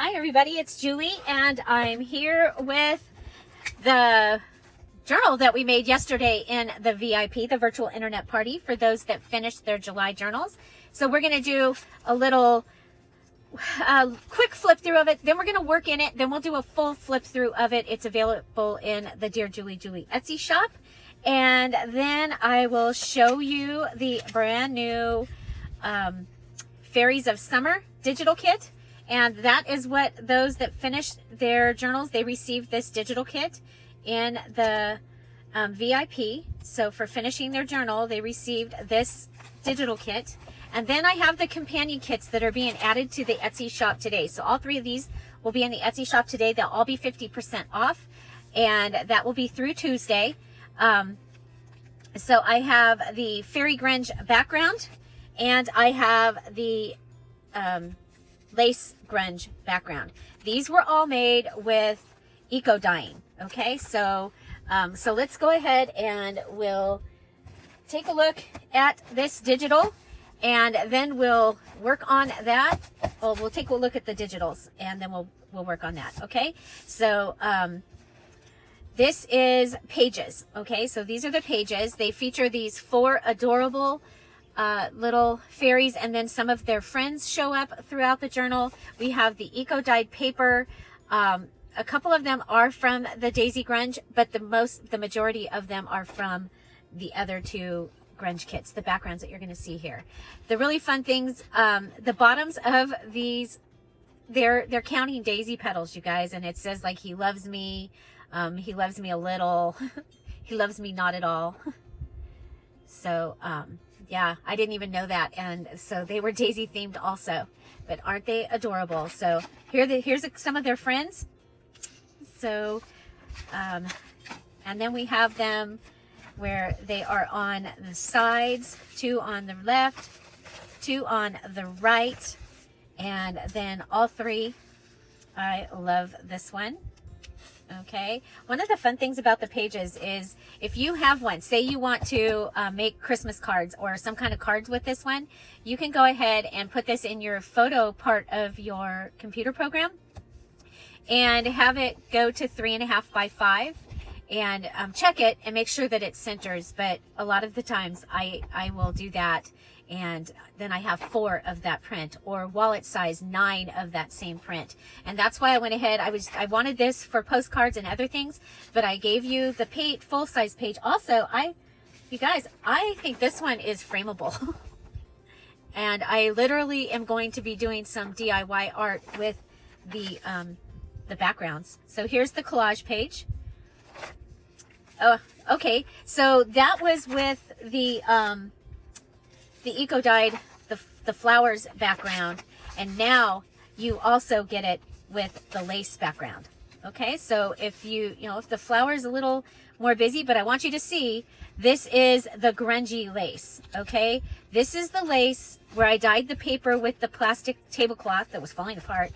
Hi everybody, it's Julie and I'm here with the journal that we made yesterday in the VIP, the virtual internet party, for those that finished their July journals. So we're going to do a little quick flip through of it, then we're going to work in it, then we'll do a full flip through of it. It's available in the dearJulieJulie Etsy shop, and then I will show you the brand new Fairies of Summer digital kit. And that is what those that finished their journals, they received this digital kit in the VIP. So for finishing their journal, they received this digital kit. And then I have the companion kits that are being added to the Etsy shop today. So all three of these will be in the Etsy shop today. They'll all be 50% off. And that will be through Tuesday. So I have the Fairy Grunge background. And I have the lace grunge background. These were all made with eco dyeing. Okay, so let's go ahead and we'll take a look at this digital, and then we'll work on that. Well, we'll take a look at the digitals, and then we'll work on that. Okay, so this is pages. Okay, so these are the pages. They feature these 4 adorable little fairies, and then some of their friends show up throughout the journal. We have the eco-dyed paper. A couple of them are from the Daisy Grunge, but the majority of them are from the other 2 grunge kits, the backgrounds that you're going to see here. The really fun things, the bottoms of these, they're counting daisy petals, you guys, and it says like, he loves me a little, he loves me not at all. So, yeah, I didn't even know that. And so they were daisy themed also, but aren't they adorable? So here's some of their friends. So, and then we have them where they are on the sides, 2 on the left, 2 on the right, and then all 3. I love this one. Okay, one of the fun things about the pages is if you have one, say you want to make Christmas cards or some kind of cards with this one, you can go ahead and put this in your photo part of your computer program and have it go to 3.5 by 5 and check it and make sure that it centers. But a lot of the times I will do that, and then I have 4 of that print, or wallet size 9 of that same print. And that's why I went ahead. I wanted this for postcards and other things, but I gave you the full size page. Also, you guys, I think this one is frameable. And I literally am going to be doing some DIY art with the backgrounds. So here's the collage page. Oh, okay. So that was with the eco-dyed, the flowers background, and now you also get it with the lace background. Okay, so if if the flower is a little more busy, but I want you to see, this is the grungy lace. Okay, this is the lace where I dyed the paper with the plastic tablecloth that was falling apart,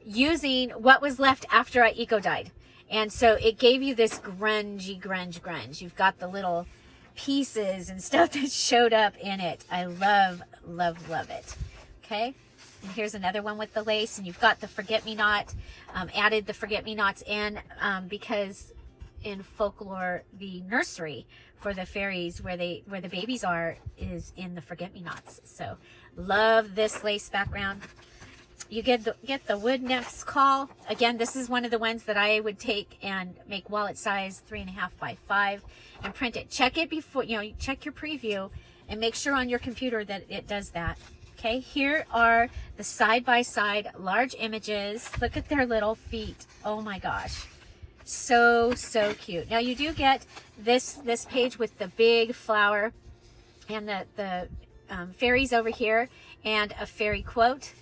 using what was left after I eco-dyed. And so it gave you this grunge. You've got the little pieces and stuff that showed up in it. I love it. Okay, and here's another one with the lace, and you've got the forget-me-not. Added the forget-me-nots in because in folklore, the nursery for the fairies where the babies are is in the forget-me-nots. So love this lace background. You get the wood nymph's call. Again, this is one of the ones that I would take and make wallet size 3.5 by 5 and print it. Check it before, check your preview and make sure on your computer that it does that. Okay, here are the side-by-side large images. Look at their little feet. Oh my gosh. So cute. Now you do get this page with the big flower and the fairies over here and a fairy quote.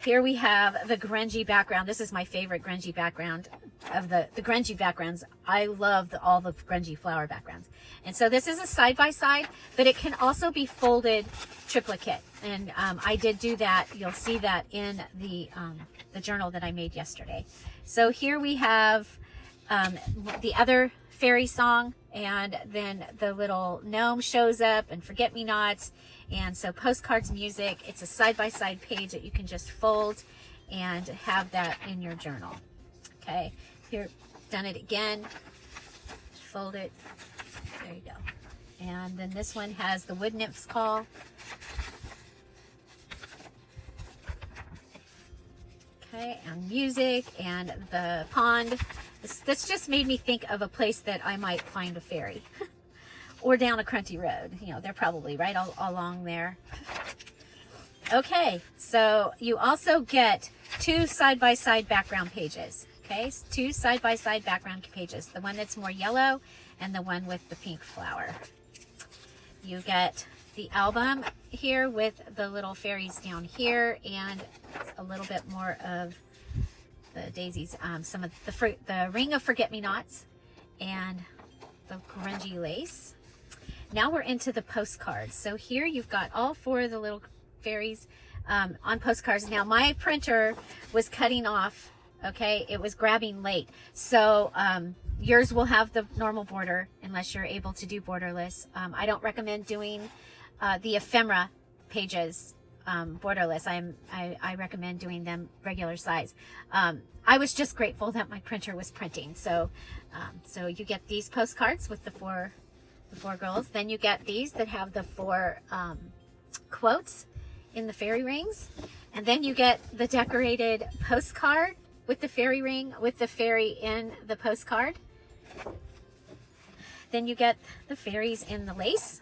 Here we have the grungy background. This is my favorite grungy background of the grungy backgrounds. I love all the grungy flower backgrounds. And so this is a side-by-side, but it can also be folded triplicate. And I did do that. You'll see that in the journal that I made yesterday. So here we have the other fairy song, and then the little gnome shows up, and forget-me-nots, And so postcards, music, it's a side-by-side page that you can just fold and have that in your journal. Okay, here, done it again. Fold it. There you go. And then this one has the Wood Nymph's Call. Okay, and music and the pond. This just made me think of a place that I might find a fairy. Or down a Crunty Road. You know, they're probably right all along there. Okay, so you also get 2 side-by-side background pages. Okay, 2 side-by-side background pages. The one that's more yellow and the one with the pink flower. You get the album here with the little fairies down here and a little bit more of the daisies, some of the fruit, the ring of forget-me-nots and the grungy lace. Now we're into the postcards. So here you've got all 4 of the little fairies on postcards. Now my printer was cutting off, okay, it was grabbing late. So yours will have the normal border unless you're able to do borderless. I don't recommend doing the ephemera pages borderless. I recommend doing them regular size. I was just grateful that my printer was printing. So so you get these postcards with the four girls. Then you get these that have the 4 quotes in the fairy rings. And then you get the decorated postcard with the fairy ring, with the fairy in the postcard. Then you get the fairies in the lace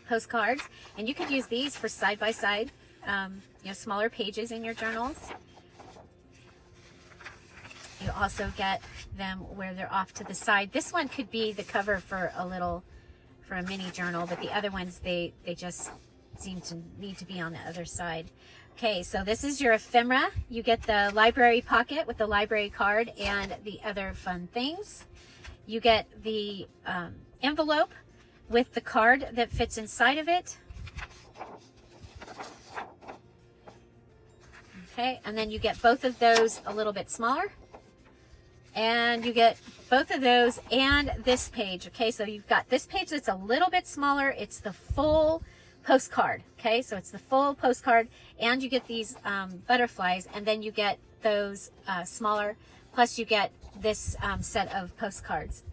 postcards. And you could use these for side-by-side, you know, smaller pages in your journals. You also get them where they're off to the side. This one could be the cover for a mini journal, but the other ones, they just seem to need to be on the other side. Okay, so this is your ephemera. You get the library pocket with the library card and the other fun things. You get the envelope with the card that fits inside of it. Okay, and then you get both of those a little bit smaller. And you get both of those and this page. Okay, so you've got this page that's a little bit smaller. It's the full postcard. Okay, so it's the full postcard, and you get these butterflies, and then you get those smaller, plus you get this set of postcards.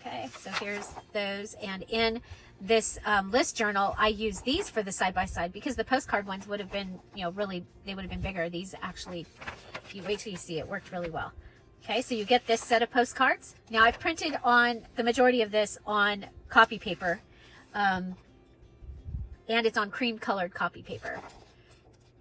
Okay, so here's those, and in this list journal, I use these for the side-by-side because the postcard ones would have been, you know, really, they would have been bigger. These actually, if you wait till you see it, worked really well. Okay, so you get this set of postcards. Now I've printed on the majority of this on copy paper, and it's on cream colored copy paper.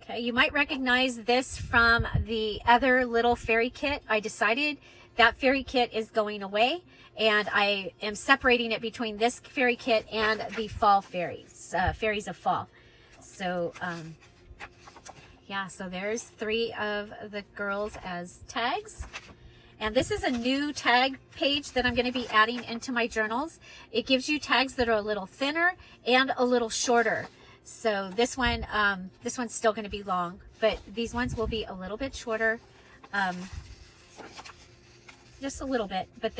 Okay, you might recognize this from the other little fairy kit. I decided that fairy kit is going away, and I am separating it between this fairy kit and the fall fairies, fairies of fall. So yeah, so there's 3 of the girls as tags. And this is a new tag page that I'm going to be adding into my journals. It gives you tags that are a little thinner and a little shorter. So this one, this one's still going to be long, but these ones will be a little bit shorter, just a little bit. But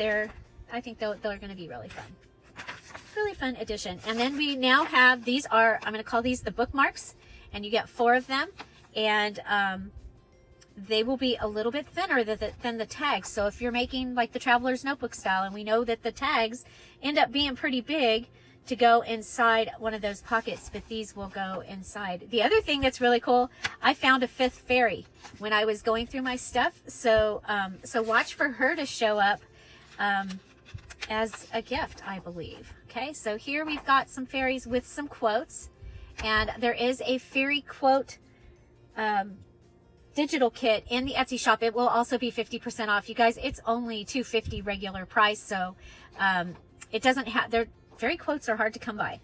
I think they're going to be really fun. Really fun addition. And then we now have, these are, I'm going to call these the bookmarks, and you get 4 of them, and they will be a little bit thinner than the tags. So if you're making like the Traveler's Notebook style, and we know that the tags end up being pretty big to go inside one of those pockets, but these will go inside. The other thing that's really cool, I found a 5th fairy when I was going through my stuff. So so watch for her to show up as a gift, I believe. Okay, so here we've got some fairies with some quotes, and there is a fairy quote digital kit in the Etsy shop. It will also be 50% off. You guys, it's only $2.50 regular price, so it doesn't have, their fairy quotes are hard to come by.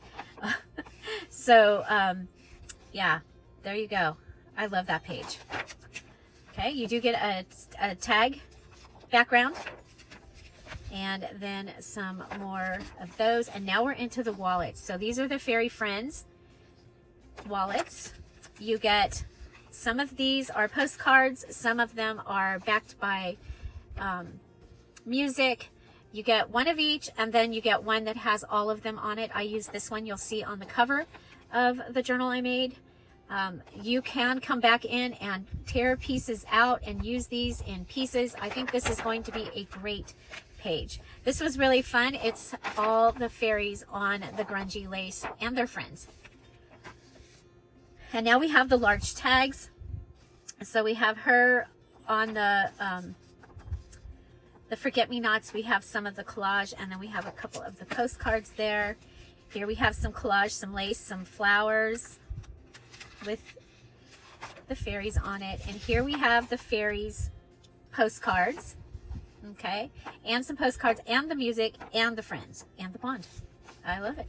So yeah, there you go. I love that page. Okay, you do get a tag background, and then some more of those. And now we're into the wallets. So these are the Fairy Friends wallets. You get, some of these are postcards, some of them are backed by music, You get one of each, and then you get one that has all of them on it. I use this one you'll see on the cover of the journal I made. You can come back in and tear pieces out and use these in pieces. I think this is going to be a great page. This was really fun. It's all the fairies on the grungy lace and their friends. And now we have the large tags. So we have her on the forget-me-nots. We have some of the collage, and then we have a couple of the postcards there. Here we have some collage, some lace, some flowers with the fairies on it. And here we have the fairies postcards, okay? And some postcards, and the music, and the friends, and the bond. I love it.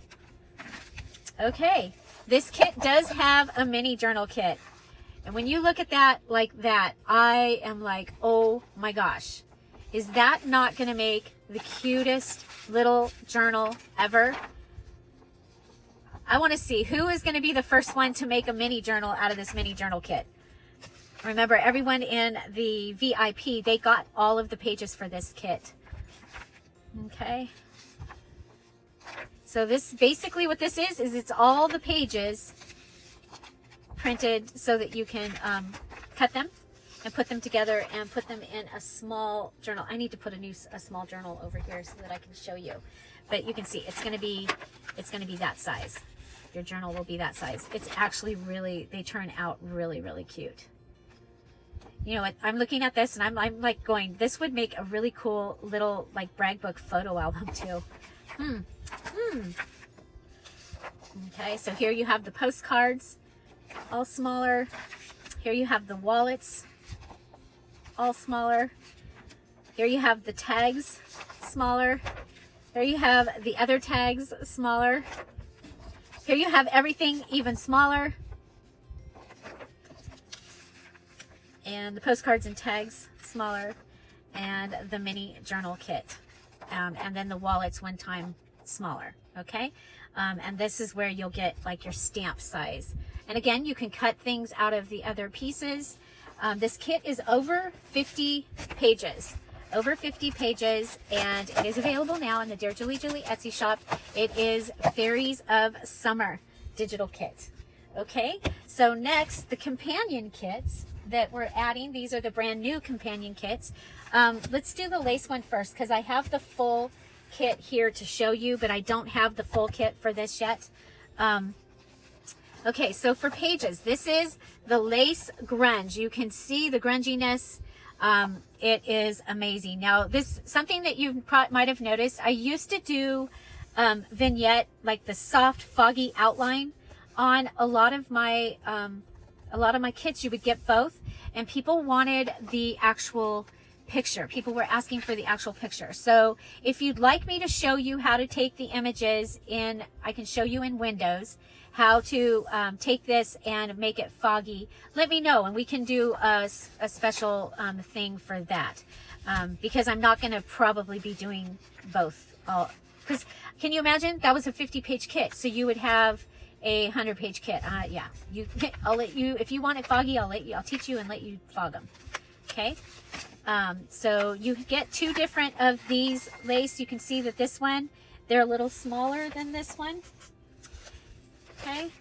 Okay, this kit does have a mini journal kit. And when you look at that like that, I am like, oh my gosh. Is that not going to make the cutest little journal ever? I want to see who is going to be the first one to make a mini journal out of this mini journal kit. Remember, everyone in the VIP, they got all of the pages for this kit. Okay. So this, basically what this is it's all the pages printed so that you can cut them and put them together and put them in a small journal. I need to put a small journal over here so that I can show you. But you can see it's going to be that size. Your journal will be that size. It's actually really, they turn out really, really cute. You know what? I'm looking at this and I'm like going, this would make a really cool little like brag book photo album too. Okay, so here you have the postcards, all smaller. Here you have the wallets, all smaller. Here you have the tags, smaller. There you have the other tags, smaller. Here you have everything even smaller. And the postcards and tags, smaller. And the mini journal kit. And then the wallets one time smaller, okay? And this is where you'll get like your stamp size. And again, you can cut things out of the other pieces. This kit is over 50 pages. Over 50 pages, and it is available now in the Dear Julie Julie Etsy shop. It is Fairies of Summer digital kit. Okay, so next, the companion kits that we're adding. These are the brand new companion kits. Let's do the lace one first, because I have the full kit here to show you, but I don't have the full kit for this yet. Okay, so for pages, this is the lace grunge. You can see the grunginess. It is amazing. Now, this something that you might have noticed. I used to do vignette, like the soft, foggy outline on a lot of my kits. You would get both, and people wanted the actual picture. People were asking for the actual picture. So if you'd like me to show you how to take the images in, I can show you in Windows how to take this and make it foggy, let me know, and we can do a special thing for that, because I'm not going to probably be doing both. Because can you imagine, that was a 50-page kit, so you would have a 100-page kit. Yeah, I'll let you, if you want it foggy, I'll teach you and let you fog them. Okay, so you get two different of these lace. You can see that this one, they're a little smaller than this one. Okay,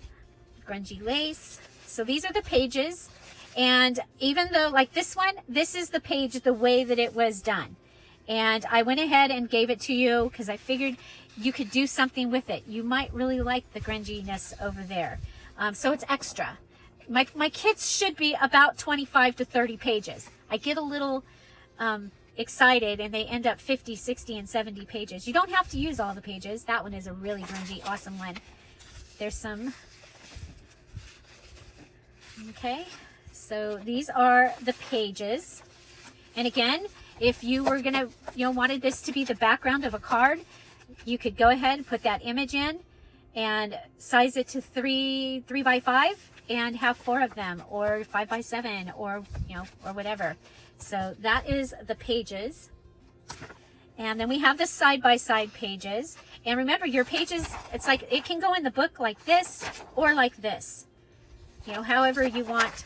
grungy lace. So these are the pages, and even though like this one, this is the page the way that it was done, and I went ahead and gave it to you because I figured you could do something with it. You might really like the grunginess over there, so it's extra. My kits should be about 25 to 30 pages. I get a little excited and they end up 50, 60, and 70 pages. You don't have to use all the pages. That one is a really grungy, awesome one. There's some. Okay, so these are the pages. And again, if you were gonna, wanted this to be the background of a card, you could go ahead and put that image in and size it to 3 by 5 and have 4 of them, or 5 by 7, or or whatever. So that is the pages. And then we have the side-by-side pages. And remember, your pages, it's like, it can go in the book like this or like this. However you want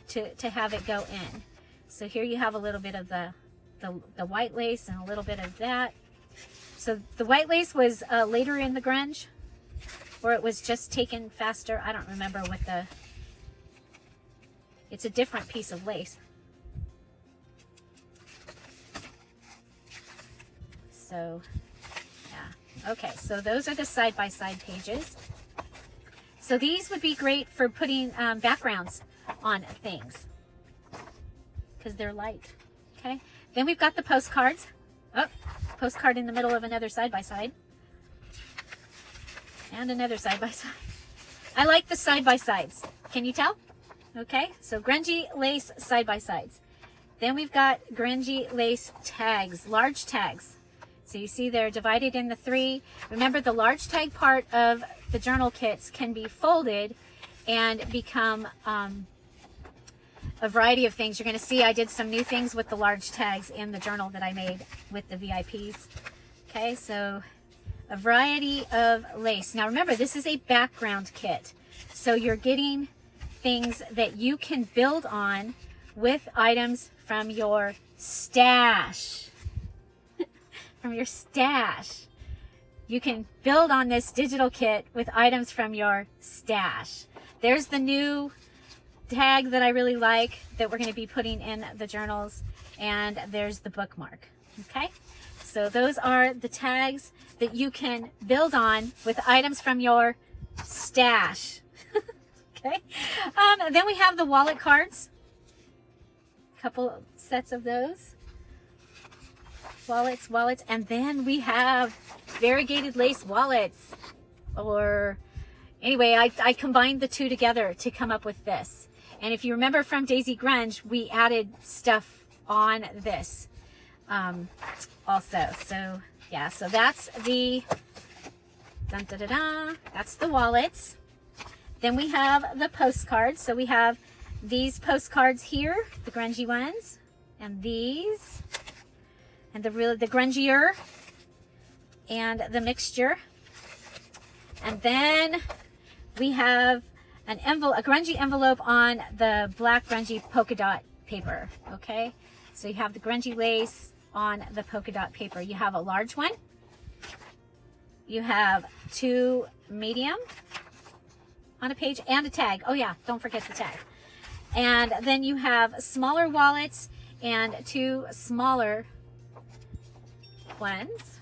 to have it go in. So here you have a little bit of the white lace and a little bit of that. So the white lace was later in the grunge, or it was just taken faster. I don't remember what the, it's a different piece of lace. So, yeah. Okay, so those are the side-by-side pages. So these would be great for putting backgrounds on things because they're light. Okay, then we've got the postcards. Oh, postcard in the middle of another side-by-side. And another side-by-side. I like the side-by-sides. Can you tell? Okay, so grungy lace side-by-sides. Then we've got grungy lace tags, large tags. So you see they're divided into 3. Remember, the large tag part of the journal kits can be folded and become a variety of things. You're going to see I did some new things with the large tags in the journal that I made with the VIPs. Okay, so a variety of lace. Now remember, this is a background kit. So you're getting things that you can build on with items from your stash. From your stash. You can build on this digital kit with items from your stash. There's the new tag that I really like that we're going to be putting in the journals, and there's the bookmark. Okay, so those are the tags that you can build on with items from your stash. Okay, then we have the wallet cards, a couple sets of those. Wallets, and then we have variegated lace wallets, or anyway, I combined the two together to come up with this. And if you remember from Daisy Grunge, we added stuff on this also. So yeah, so that's the that's the wallets. Then we have the postcards. So we have these postcards here, the grungy ones, and these. And the grungier and the mixture. And then we have a grungy envelope on the black grungy polka dot paper. Okay, so you have the grungy lace on the polka dot paper. You have a large one. You have 2 medium on a page and a tag. Oh yeah, don't forget the tag. And then you have smaller wallets and 2 smaller ones.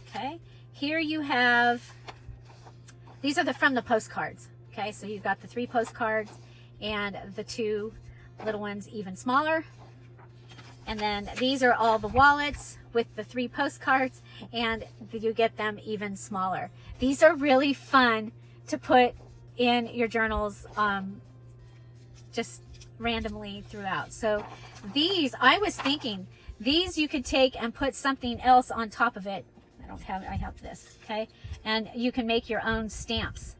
Okay, here you have, these are from the postcards. Okay, so you've got the 3 postcards and the 2 little ones even smaller. And then these are all the wallets with the 3 postcards, and you get them even smaller. These are really fun to put in your journals just randomly throughout. So these, I was thinking, these you could take and put something else on top of it. I have this, okay? And you can make your own stamps,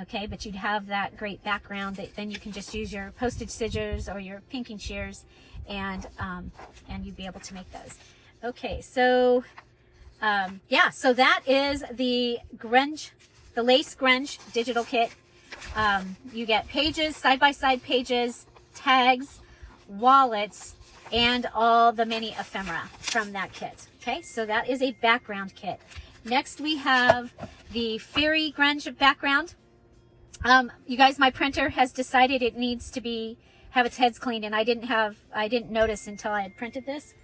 okay? But you'd have that great background that then you can just use your postage scissors or your pinking shears, and you'd be able to make those. Okay, so yeah, so that is the grunge, the lace grunge digital kit. You get pages, side-by-side pages, tags, wallets, and all the mini ephemera from that kit. Okay, so that is a background kit. Next we have the Fairy Grunge background. You guys, my printer has decided it needs to have its heads cleaned, and I didn't notice until I had printed this.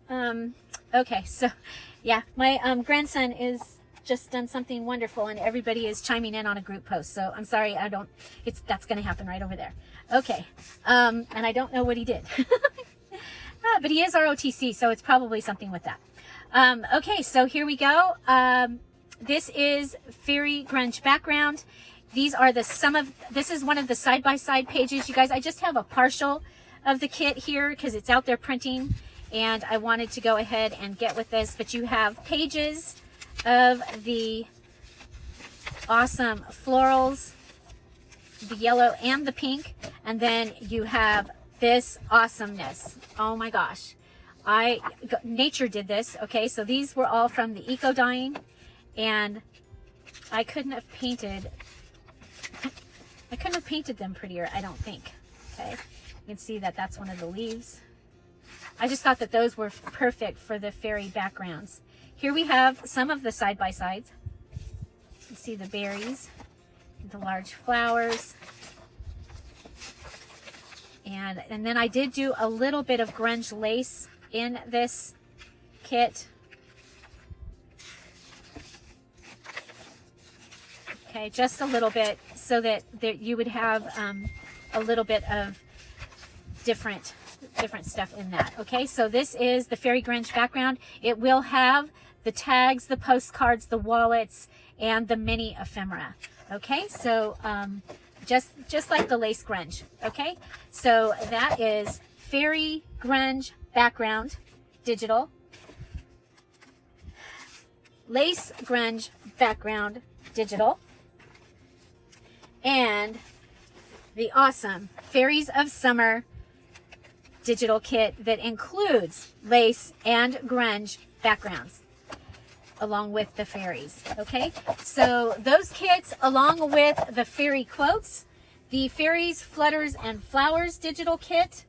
Okay, so yeah, my grandson is just done something wonderful, and everybody is chiming in on a group post. So I'm sorry, that's going to happen right over there. Okay, and I don't know what he did. But he is ROTC, so it's probably something with that. Okay, so here we go. This is Fairy Grunge background. These are this is one of the side-by-side pages. You guys, I just have a partial of the kit here because it's out there printing, and I wanted to go ahead and get with this. But you have pages of the awesome florals, the yellow and the pink, and then you have this awesomeness. Oh my gosh, nature did this. Okay, so these were all from the eco dyeing, and I couldn't have painted them prettier, I don't think. Okay, you can see that that's one of the leaves. I just thought that those were perfect for the fairy backgrounds. Here we have some of the side-by-sides. You see the berries, the large flowers. And then I did do a little bit of grunge lace in this kit. Okay, just a little bit, so that you would have a little bit of different stuff in that. Okay, so this is the Fairy Grunge background. It will have the tags, the postcards, the wallets, and the mini ephemera. Okay, so just like the lace grunge. Okay, so that is Fairy Grunge background digital, lace grunge background digital, and the awesome Fairies of Summer digital kit that includes lace and grunge backgrounds along with the fairies. Okay, so those kits, along with the fairy quotes, the Fairies, Flutters, and Flowers digital kit,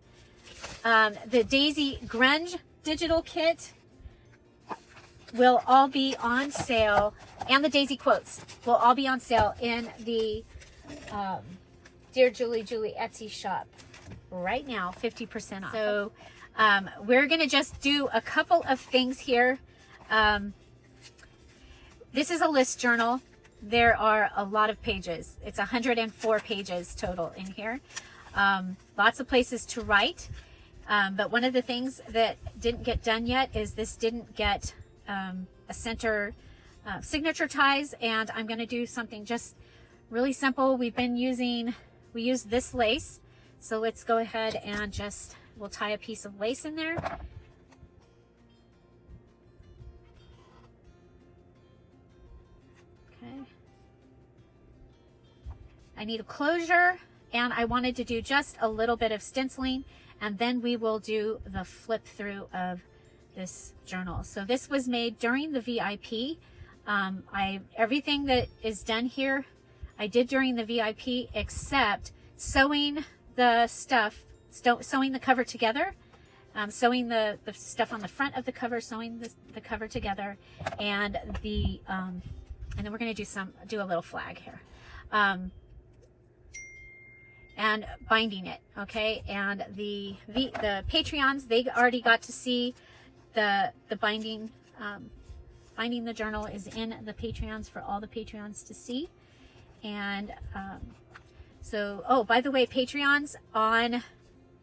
the Daisy Grunge digital kit will all be on sale, and the Daisy quotes will all be on sale in the Dear Julie Etsy shop right now, 50% off. So we're gonna just do a couple of things here. This is a list journal. There are a lot of pages. It's 104 pages total in here. Lots of places to write. But one of the things that didn't get done yet is this didn't get a center signature ties, and I'm going to do something just really simple. We use this lace. So let's go ahead and we'll tie a piece of lace in there. Okay. I need a closure, and I wanted to do just a little bit of stenciling, and then we will do the flip through of this journal. So this was made during the VIP. Everything that is done here, I did during the VIP, except sewing the stuff, sewing the cover together, sewing the stuff on the front of the cover, sewing the cover together, and then we're going to do a little flag here, and binding it. Okay, and the Patreons, they already got to see the binding. Binding the journal is in the Patreons for all the Patreons to see. And so, oh, by the way, Patreons, on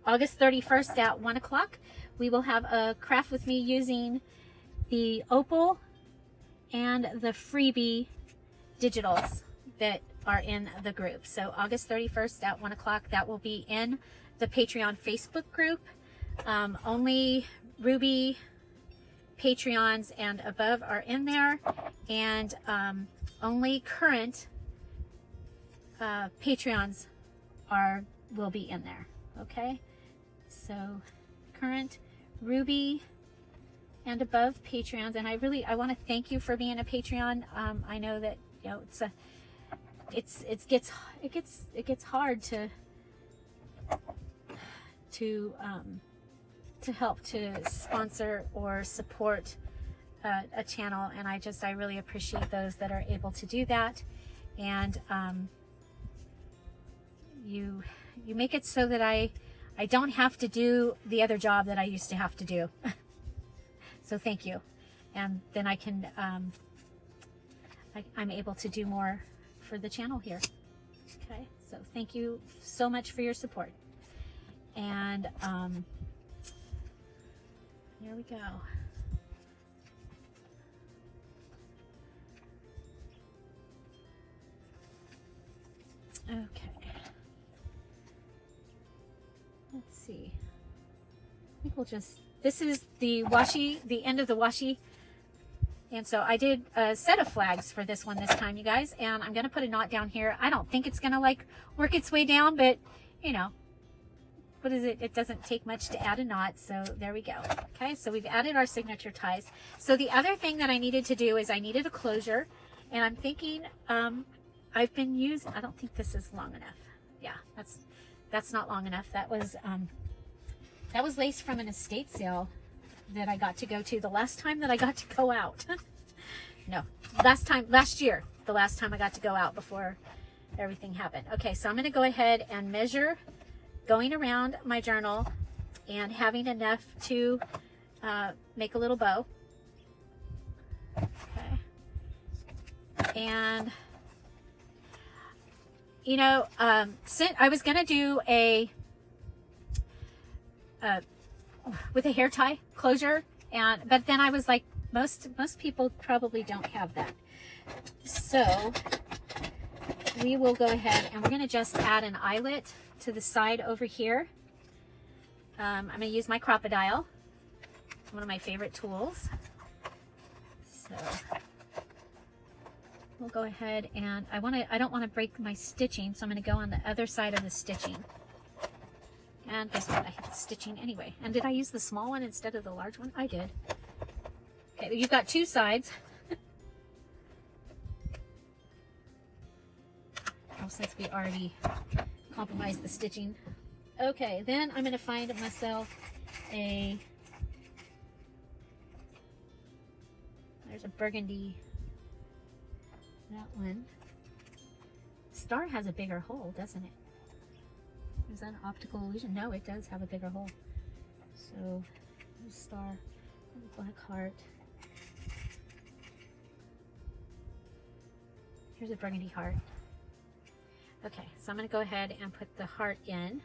August 31st at 1 o'clock, we will have a craft with me using the Opal and the freebie digitals that are in the group. So August 31st at 1 o'clock, that will be in the Patreon Facebook group. Only Ruby Patreons and above are in there, and only current Patreons will be in there. Okay, so current Ruby and above Patreons, and I want to thank you for being a Patreon. I know that, you know, it gets hard to help to sponsor or support a channel, and I really appreciate those that are able to do that. And you make it so that I don't have to do the other job that I used to have to do. So thank you. And then I can I'm able to do more for the channel here. Okay, so thank you so much for your support. And here we go. Okay. Let's see. I think we'll this is the washi, the end of the washi. And so I did a set of flags for this one this time, you guys. And I'm going to put a knot down here. I don't think it's going to like work its way down, but you know, what is it? It doesn't take much to add a knot. So there we go. Okay. So we've added our signature ties. So the other thing that I needed to do is I needed a closure, and I'm thinking, I've been using, I don't think this is long enough. Yeah, that's not long enough. That was, That was lace from an estate sale that I got to go to the last time that I got to go out. No, last year, the last time I got to go out before everything happened. Okay, so I'm going to go ahead and measure going around my journal and having enough to make a little bow. Okay. And, you know, since I was going to do a, with a hair tie closure, but then I was like, most people probably don't have that. So we will go ahead and we're going to just add an eyelet to the side over here. I'm going to use my Crop-A-Dile, one of my favorite tools. So we'll go ahead and I don't want to break my stitching, so I'm going to go on the other side of the stitching. And guess what? I hit the stitching anyway. And did I use the small one instead of the large one? I did. Okay, you've got two sides. Oh, since we already compromised the stitching. Okay, then I'm going to find myself there's a burgundy, that one. Star has a bigger hole, doesn't it? Is that an optical illusion? No, it does have a bigger hole. So, star, black heart. Here's a burgundy heart. Okay, so I'm going to go ahead and put the heart in.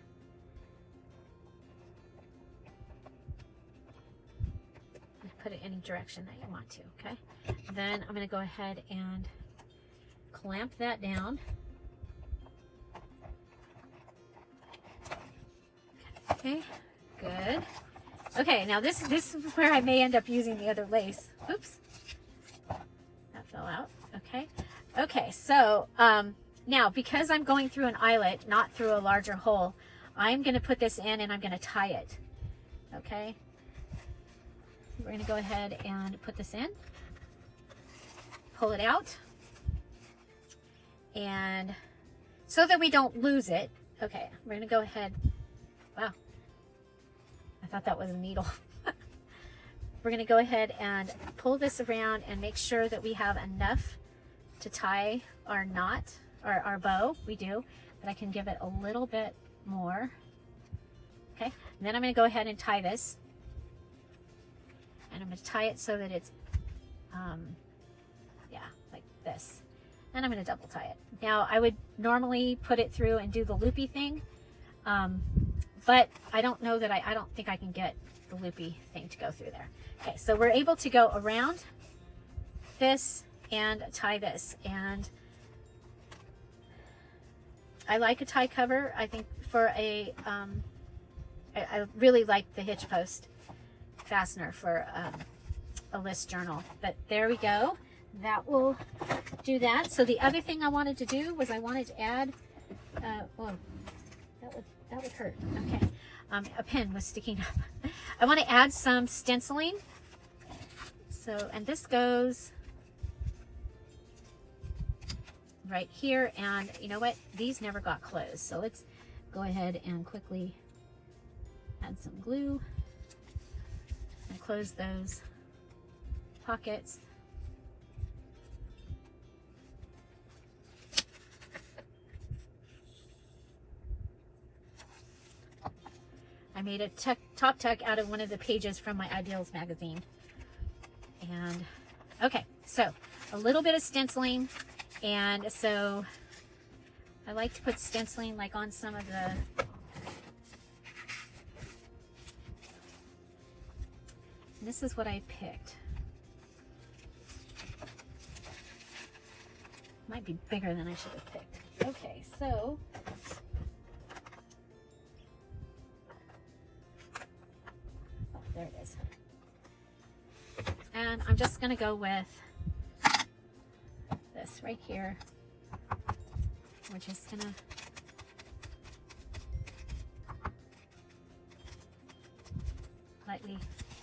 Put it any direction that you want to, okay? Then I'm going to go ahead and clamp that down. Okay, good. Okay, now this is where I may end up using the other lace. Oops, that fell out. Okay, okay. So now because I'm going through an eyelet, not through a larger hole, I'm going to put this in and I'm going to tie it. Okay. We're going to go ahead and put this in, pull it out, and so that we don't lose it. Okay, we're going to go ahead. Wow, I thought that was a needle. We're going to go ahead and pull this around and make sure that we have enough to tie our knot or our bow. We do, but I can give it a little bit more. Okay, and then I'm going to go ahead and tie this. And I'm going to tie it so that it's, yeah, like this. And I'm going to double tie it. Now, I would normally put it through and do the loopy thing, but I don't know that I don't think I can get the loopy thing to go through there. Okay, so we're able to go around this and tie this. And I like a tie cover. I think for a, I really like the hitch post fastener for a list journal. But there we go. That will do that. So the other thing I wanted to do was I wanted to add, whoa, that would hurt. Okay, a pin was sticking up. I want to add some stenciling. So, and this goes right here. And you know what? These never got closed. So let's go ahead and quickly add some glue and close those pockets. I made a top tuck out of one of the pages from my Ideals magazine. And okay, so a little bit of stenciling. And so I like to put stenciling like on some of the this is what I picked. Might be bigger than I should have picked. Okay, so oh, there it is. And I'm just going to go with this right here. We're just going to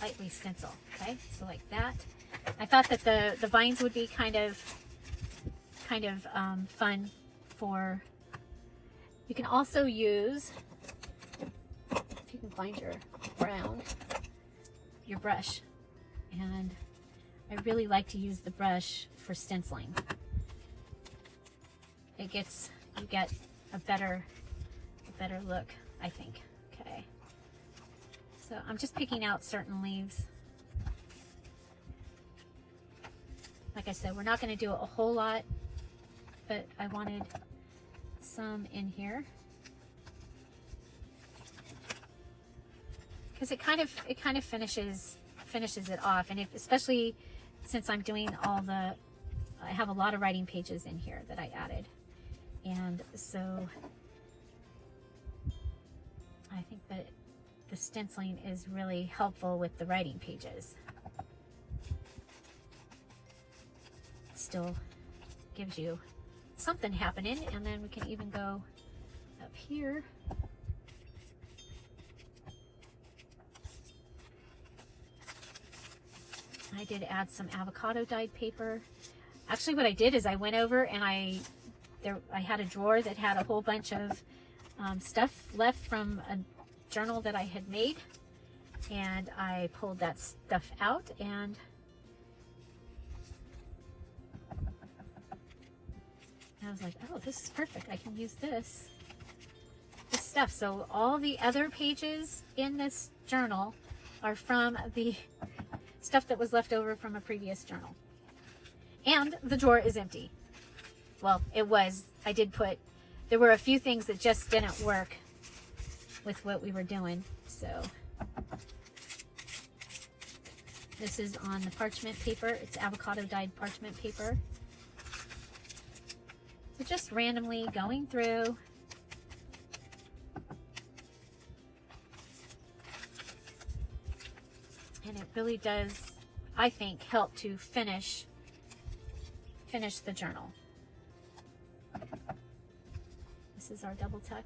lightly stencil. Okay, so like that. I thought that the vines would be kind of fun for. You can also use, if you can find your brown, your brush. And I really like to use the brush for stenciling. You get a better look, I think. Okay. So I'm just picking out certain leaves. Like I said, we're not going to do a whole lot, but I wanted some in here. Because it kind of finishes it off, and especially since I'm doing I have a lot of writing pages in here that I added, and so I think that the stenciling is really helpful with the writing pages. It still gives you something happening, and then we can even go up here. I did add some avocado dyed paper. Actually, what I did is I went over and I had a drawer that had a whole bunch of stuff left from a journal that I had made, and I pulled that stuff out, and I was like, oh, this is perfect. I can use this stuff. So all the other pages in this journal are from the stuff that was left over from a previous journal. And the drawer is empty. Well, it was. There were a few things that just didn't work with what we were doing. So this is on the parchment paper. It's avocado dyed parchment paper. So just randomly going through. And it really does, I think, help to finish the journal. This is our double tuck.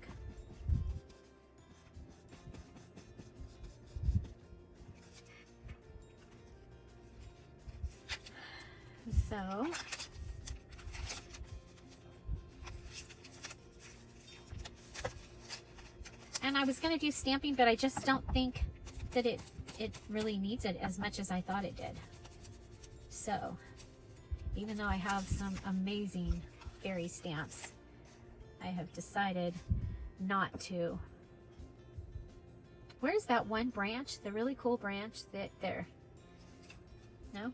So and I was going to do stamping, but I just don't think that it really needs it as much as I thought it did. So even though I have some amazing fairy stamps, I have decided not to. Where's that one branch, the really cool branch that there? No?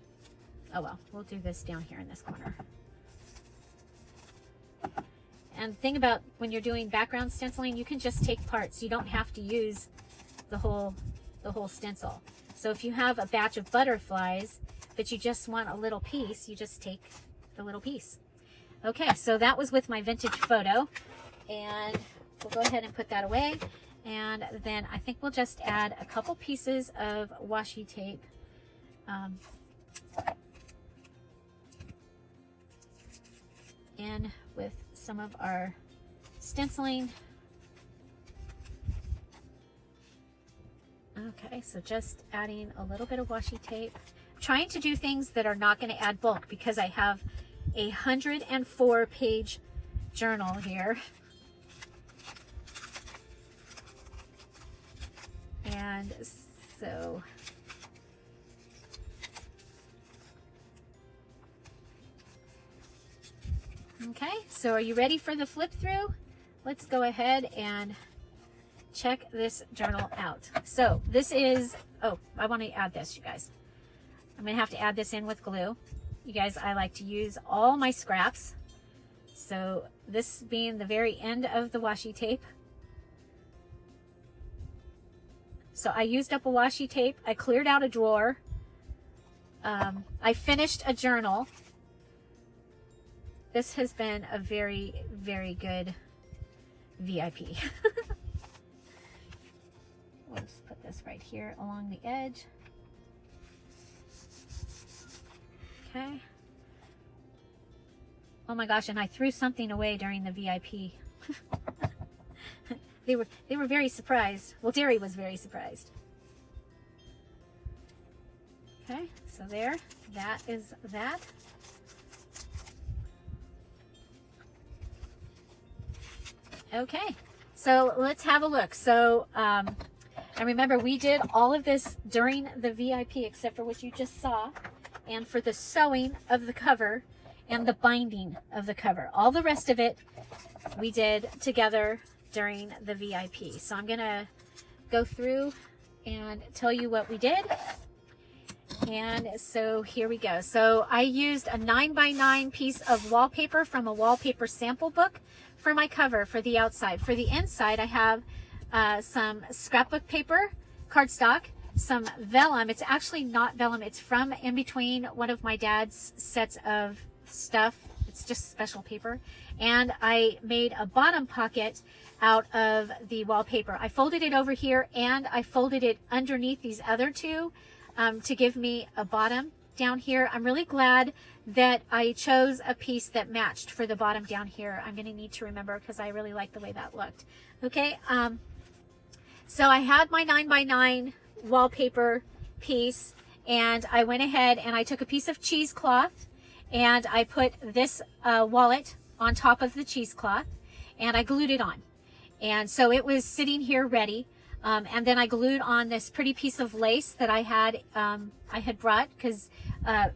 Oh well, we'll do this down here in this corner. And the thing about when you're doing background stenciling, you can just take parts. You don't have to use the whole stencil. So if you have a batch of butterflies, but you just want a little piece, you just take the little piece. Okay, so that was with my vintage photo, and we'll go ahead and put that away. And then I think we'll just add a couple pieces of washi tape. In with some of our stenciling. Okay, so just adding a little bit of washi tape. I'm trying to do things that are not going to add bulk because I have a 104-page journal here. And so okay, so are you ready for the flip through? Let's go ahead and check this journal out. So this is, oh, I want to add this, you guys. I'm going to have to add this in with glue. You guys, I like to use all my scraps. So this being the very end of the washi tape. So I used up a washi tape. I cleared out a drawer. I finished a journal. This has been a very, very good VIP. We'll just put this right here along the edge. Okay. Oh my gosh, and I threw something away during the VIP. They were very surprised. Well, Terri was very surprised. Okay, so there, that is that. Okay, so let's have a look. So And remember, we did all of this during the VIP except for what you just saw, and for the sewing of the cover and the binding of the cover. All the rest of it we did together during the VIP. So I'm gonna go through and tell you what we did. And so here we go. So I used a 9x9 piece of wallpaper from a wallpaper sample book for my cover for the outside. For the inside, I have some scrapbook paper, cardstock, some vellum. It's actually not vellum. It's from in between one of my dad's sets of stuff. It's just special paper. And I made a bottom pocket out of the wallpaper. I folded it over here and I folded it underneath these other two to give me a bottom down here. I'm really glad that I chose a piece that matched for the bottom down here. I'm going to need to remember because I really like the way that looked. Okay, so I had my 9x9 wallpaper piece, and I went ahead and I took a piece of cheesecloth and I put this wallet on top of the cheesecloth and I glued it on. And so it was sitting here ready. And then I glued on this pretty piece of lace that I had brought, because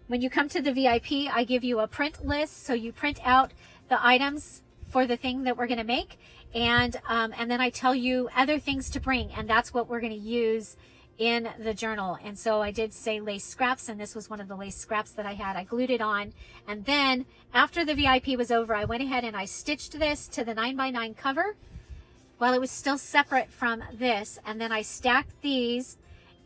when you come to the VIP, I give you a print list. So you print out the items for the thing that we're going to make. And then I tell you other things to bring. And that's what we're going to use in the journal. And so I did say lace scraps, and this was one of the lace scraps that I had. I glued it on. And then after the VIP was over, I went ahead and I stitched this to the 9x9 cover while it was still separate from this. And then I stacked these,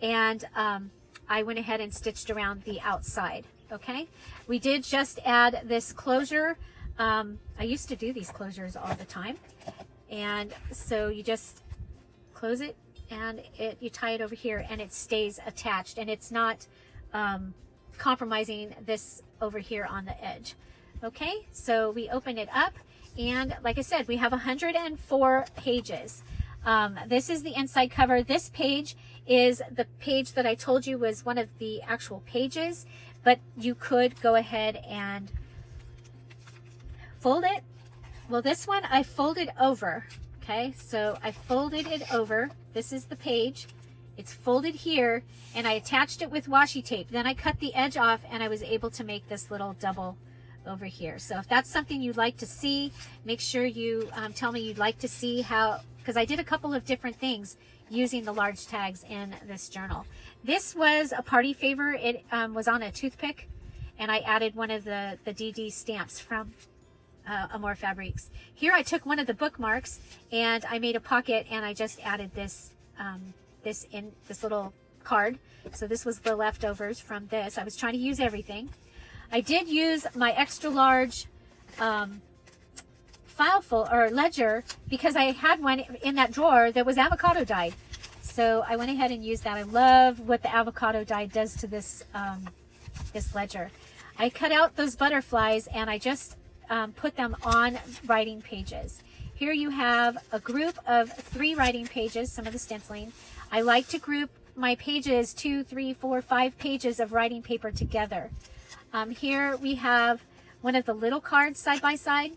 and I went ahead and stitched around the outside. Okay, we did just add this closure. I used to do these closures all the time. And so you just close it and you tie it over here and it stays attached, and it's not compromising this over here on the edge. Okay, so we open it up, and like I said, we have 104 pages. This is the inside cover. This page is the page that I told you was one of the actual pages, but you could go ahead and fold it. Well, this one I folded over. Okay, so I folded it over. This is the page. It's folded here, and I attached it with washi tape. Then I cut the edge off, and I was able to make this little double over here. So if that's something you'd like to see, make sure you tell me you'd like to see how, because I did a couple of different things using the large tags in this journal. This was a party favor. It was on a toothpick, and I added one of the DD stamps from Amore Fabrics. Here I took one of the bookmarks and I made a pocket, and I just added this this little card. So this was the leftovers from this. I was trying to use everything. I did use my extra large ledger because I had one in that drawer that was avocado dyed. So I went ahead and used that. I love what the avocado dye does to this this ledger. I cut out those butterflies and I just put them on writing pages. Here you have a group of 3 writing pages, some of the stenciling. I like to group my pages 2, 3, 4, 5 pages of writing paper together. Here we have one of the little cards side by side,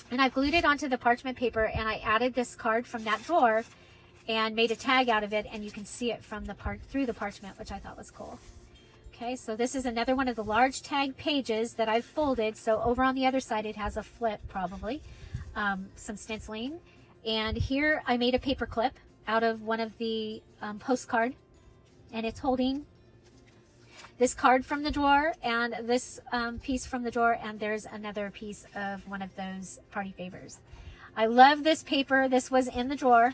and I glued it onto the parchment paper, and I added this card from that drawer and made a tag out of it, and you can see it from the through the parchment, which I thought was cool. Okay, so this is another one of the large tag pages that I've folded. So over on the other side, it has a flip, probably, some stenciling. And here I made a paper clip out of one of the postcard, and it's holding this card from the drawer and this piece from the drawer, and there's another piece of one of those party favors. I love this paper. This was in the drawer.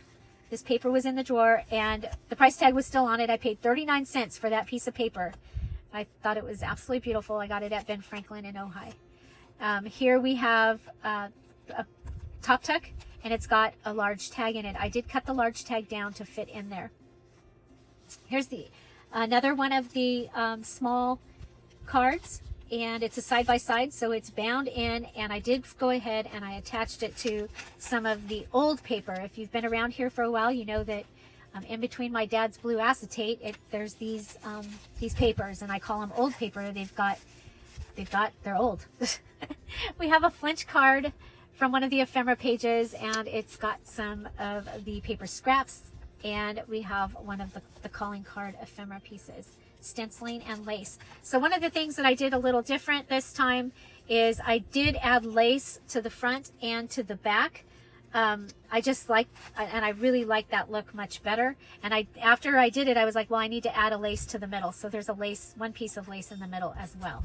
This paper was in the drawer, and the price tag was still on it. I paid 39 cents for that piece of paper. I thought it was absolutely beautiful. I got it at Ben Franklin in Ojai. Here we have a top tuck, and it's got a large tag in it. I did cut the large tag down to fit in there. Here's another one of the small cards, and it's a side by side, so it's bound in, and I did go ahead and I attached it to some of the old paper. If you've been around here for a while, you know that in between my dad's blue acetate, there's these papers, and I call them old paper. They're old. We have a flinch card from one of the ephemera pages, and it's got some of the paper scraps And we have one of the calling card ephemera pieces, stenciling and lace. So one of the things that I did a little different this time is I did add lace to the front and to the back. I just like, and I really like that look much better. And after I did it, I was like, well, I need to add a lace to the middle. So there's a lace, one piece of lace in the middle as well.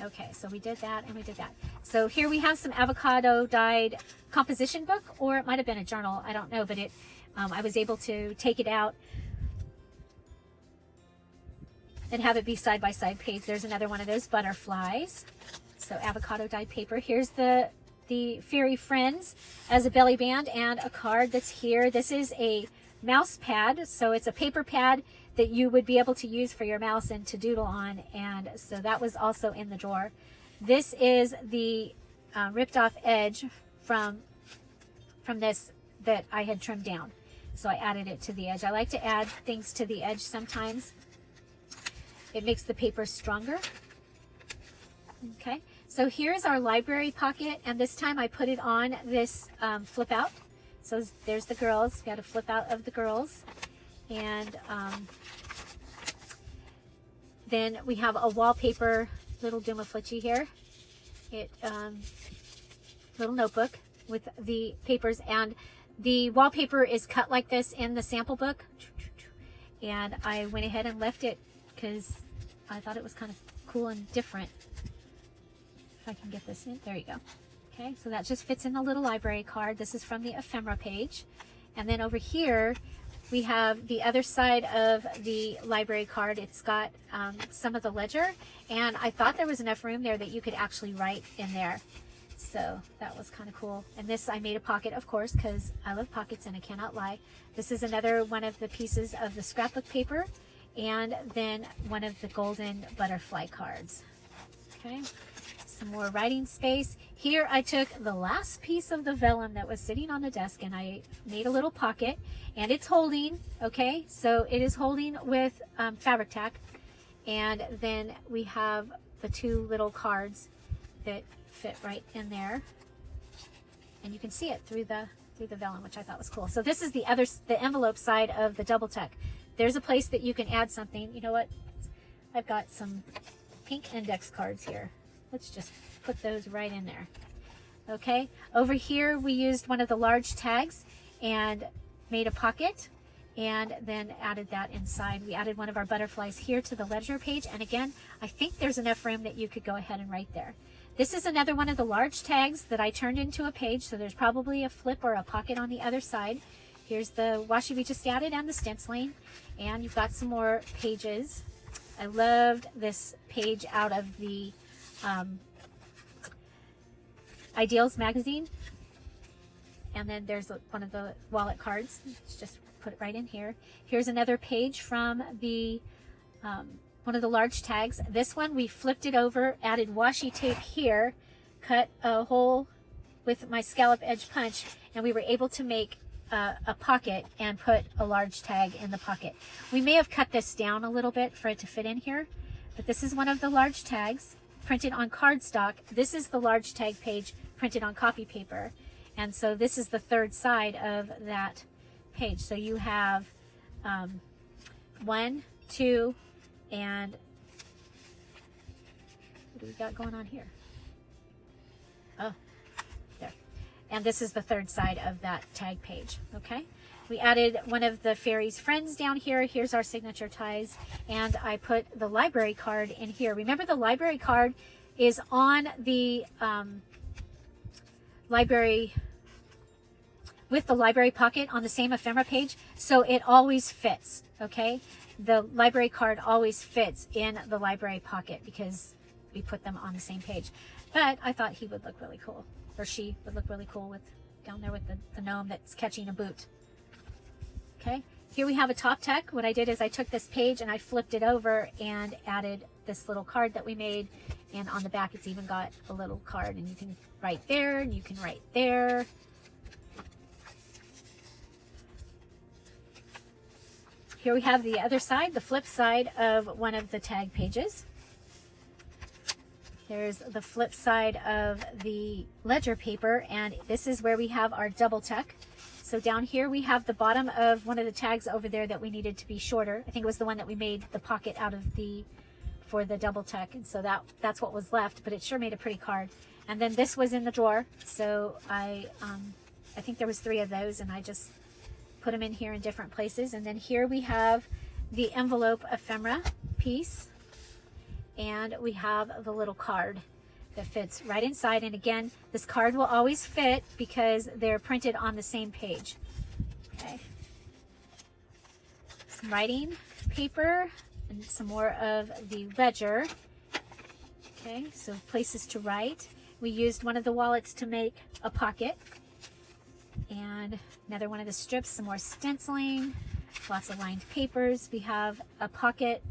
Okay, so we did that and we did that. So here we have some avocado dyed composition book, or it might have been a journal, I don't know, but I was able to take it out and have it be side-by-side page. There's another one of those butterflies. So avocado dyed paper. Here's the Fairy Friends as a belly band and a card that's here. This is a mouse pad, so it's a paper pad that you would be able to use for your mouse and to doodle on, and so that was also in the drawer. This is the ripped off edge from this that I had trimmed down, so I added it to the edge. I like to add things to the edge sometimes. It makes the paper stronger. Okay, so here's our library pocket, and this time I put it on this flip out. So there's the girls. We got a flip out of the girls. And then we have a wallpaper, little Dumaflitchy here. Little notebook with the papers, and the wallpaper is cut like this in the sample book. And I went ahead and left it because I thought it was kind of cool and different. If I can get this in, there you go. Okay, so that just fits in the little library card. This is from the ephemera page. And then over here, we have the other side of the library card. It's got some of the ledger, and I thought there was enough room there that you could actually write in there. So that was kind of cool. And this, I made a pocket, of course, because I love pockets and I cannot lie. This is another one of the pieces of the scrapbook paper, and then one of the golden butterfly cards. Okay, some more writing space. Here I took the last piece of the vellum that was sitting on the desk, and I made a little pocket, and it's holding, okay, so it is holding with fabric tack. And then we have the two little cards that fit right in there, and you can see it through the vellum, which I thought was cool. So this is the envelope side of the double tuck. There's a place that you can add something. You know what, I've got some pink index cards here. Let's just put those right in there. Okay, over here we used one of the large tags and made a pocket, and then added that inside. We added one of our butterflies here to the ledger page, and again, I think there's enough room that you could go ahead and write there. This is another one of the large tags that I turned into a page, so there's probably a flip or a pocket on the other side. Here's the washi we just added and the stenciling, and you've got some more pages. I loved this page out of the Ideals magazine, and then there's one of the wallet cards. Let's just put it right in here. Here's another page from the one of the large tags. This one we flipped it over, added washi tape here, cut a hole with my scallop edge punch, and we were able to make a pocket and put a large tag in the pocket. We may have cut this down a little bit for it to fit in here, but this is one of the large tags printed on cardstock. This is the large tag page printed on copy paper, and so this is the third side of that page. So you have 1, 2, and what do we got going on here? Oh, there. And this is the third side of that tag page. Okay, we added one of the Fairy's Friends down here. Here's our signature ties, and I put the library card in here. Remember, the library card is on the library, with the library pocket on the same ephemera page, so it always fits. Okay, the library card always fits in the library pocket because we put them on the same page. But I thought he would look really cool, or she would look really cool with down there with the gnome that's catching a boot. Okay, here we have a top tuck. What I did is I took this page and I flipped it over and added this little card that we made, and on the back it's even got a little card, and you can write there and you can write there. Here we have the other side, the flip side of one of the tag pages. There's the flip side of the ledger paper, and this is where we have our double tuck. So down here we have the bottom of one of the tags over there that we needed to be shorter. I think it was the one that we made the pocket out of for the double tuck, and so that's what was left, but it sure made a pretty card. And then this was in the drawer, so I think there was 3 of those, and I just put them in here in different places. And then here we have the envelope ephemera piece, and we have the little card that fits right inside. And again, this card will always fit because they're printed on the same page. Okay, some writing paper and some more of the ledger. Okay, so places to write. We used one of the wallets to make a pocket, and another one of the strips, some more stenciling, lots of lined papers. We have a pocket,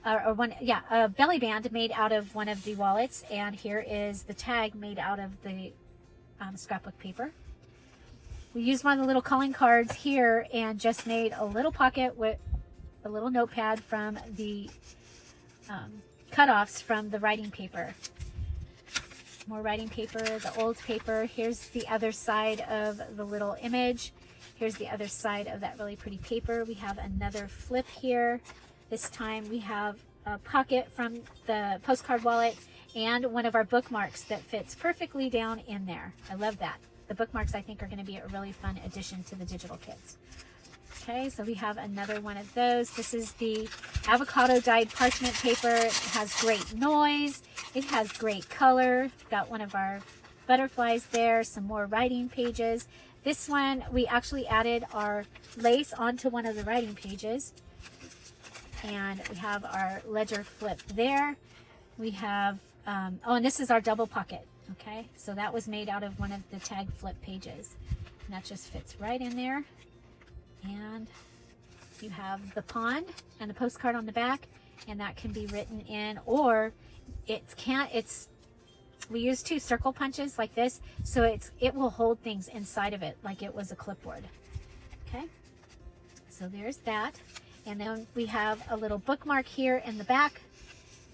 a belly band made out of one of the wallets, and here is the tag made out of the scrapbook paper. We used one of the little calling cards here and just made a little pocket with a little notepad from the cutoffs from the writing paper. More writing paper, the old paper. Here's the other side of the little image. Here's the other side of that really pretty paper. We have another flip here. This time we have a pocket from the postcard wallet and one of our bookmarks that fits perfectly down in there. I love that. The bookmarks, I think, are going to be a really fun addition to the digital kits. Okay, so we have another one of those. This is the avocado dyed parchment paper. It has great noise. It has great color. Got one of our butterflies there, some more writing pages. This one, we actually added our lace onto one of the writing pages. And we have our ledger flip there. We have, oh, and this is our double pocket. Okay, so that was made out of one of the tag flip pages. And that just fits right in there. And you have the pond and the postcard on the back, and that can be written in, or we use 2 circle punches like this, so it will hold things inside of it like it was a clipboard. Okay, so there's that. And then we have a little bookmark here in the back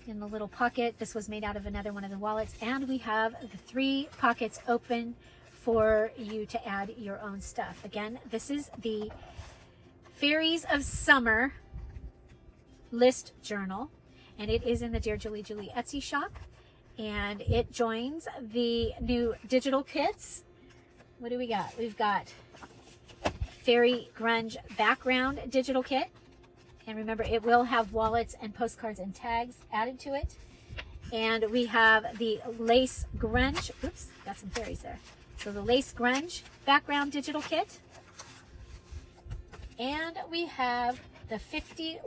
in the little pocket. This was made out of another one of the wallets, and we have the 3 pockets open for you to add your own stuff. Again, this is the Fairies of Summer list journal, and it is in the Dear Julie Julie Etsy shop, and it joins the new digital kits. What do we got? We've got Fairy Grunge background digital kit, and remember, it will have wallets and postcards and tags added to it. And we have the Lace Grunge, oops, got some fairies there. So the Lace Grunge background digital kit. And we have the 50,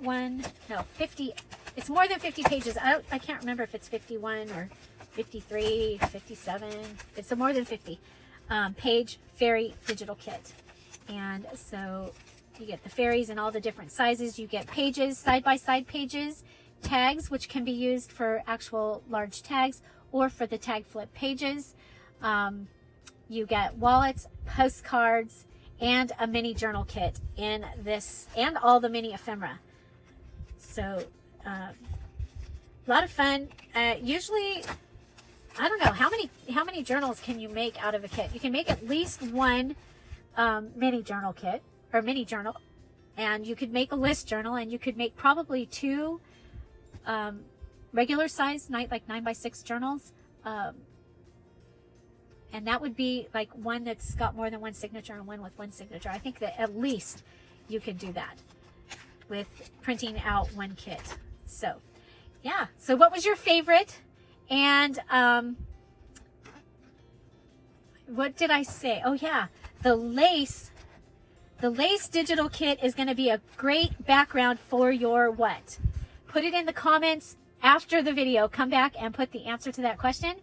it's more than 50 pages. I can't remember if it's 51 or 53, 57. It's a more than 50 page fairy digital kit. And so you get the fairies in all the different sizes. You get pages, side-by-side pages, tags, which can be used for actual large tags or for the tag flip pages. You get wallets, postcards, and a mini journal kit in this, and all the mini ephemera. So a lot of fun. Usually, I don't know, how many journals can you make out of a kit? You can make at least 1 mini journal kit, or mini journal, and you could make a list journal, and you could make probably 2 regular size, like 9x6 journals. And that would be like one that's got more than 1 signature and one with 1 signature. I think that at least you could do that with printing out 1 kit. So yeah, so what was your favorite? And what did I say? Oh yeah, the lace digital kit is going to be a great background for your what? Put it in the comments after the video. Come back and put the answer to that question.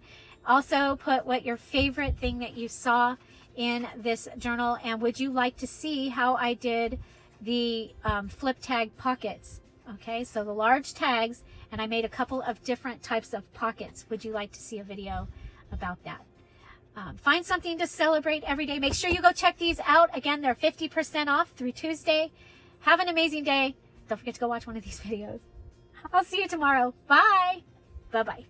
Also put what your favorite thing that you saw in this journal, and would you like to see how I did the flip tag pockets? Okay, so the large tags, and I made a couple of different types of pockets. Would you like to see a video about that? Find something to celebrate every day. Make sure you go check these out. Again, they're 50% off through Tuesday. Have an amazing day. Don't forget to go watch one of these videos. I'll see you tomorrow. Bye. Bye-bye.